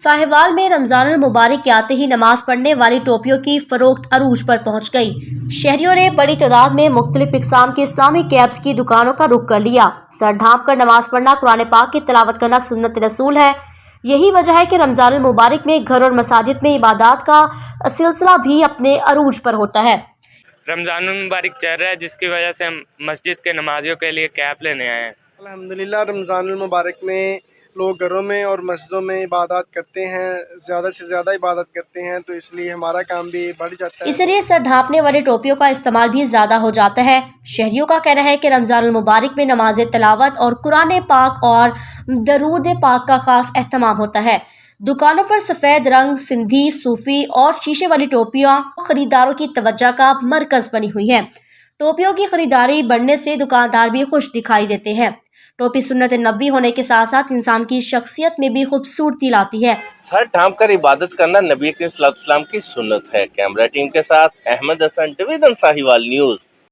साहिवाल में रमजान मुबारक के आते ही नमाज पढ़ने वाली टोपियों की फरोख्त अरूज पर पहुंच गई। शहरियों ने बड़ी तादाद में मुख्तलिफ इक़साम की इस्लामी कैप्स की दुकानों का रुख कर लिया। सर ढांप कर नमाज पढ़ना, कुरान पाक की तिलावत करना सुन्नत रसूल है। यही वजह है कि रमजान मुबारक में घर और मसाजिद में इबादत का सिलसिला भी अपने अरूज पर होता है। रमजान मुबारक चल रहा है, जिसकी वजह से हम मस्जिद के नमाजियों के लिए कैप लेने आए हैं। अल्हम्दुलिल्लाह रमज़ान मुबारक में लोग घरों में और मस्जिदों में इबादत करते हैं, ज़्यादा से ज़्यादा इबादत करते हैं, तो इसलिए हमारा काम भी बढ़ जाता है। इसलिए सर ढांपने वाली टोपियों का इस्तेमाल भी ज़्यादा हो जाता है। शहरियों का कहना है कि रमज़ान मुबारक में नमाज तिलावत और कुरान पाक और दरूद पाक का खास एहतमाम होता है। दुकानों पर सफ़ेद रंग, सिंधी, सूफी और शीशे वाली टोपियाँ खरीदारों की तवज्जो का मरकज़ बनी हुई हैं। टोपियों की खरीदारी बढ़ने से दुकानदार भी खुश दिखाई देते हैं। टोपी सुन्नत नबी होने के साथ साथ इंसान की शख्सियत में भी खूबसूरती लाती है। सर ढांप कर इबादत करना नबी करीम सल्लल्लाहु अलैहि वसल्लम की सुन्नत है। कैमरा टीम के साथ अहमद हसन, डिवीज़न साहिवाल न्यूज़।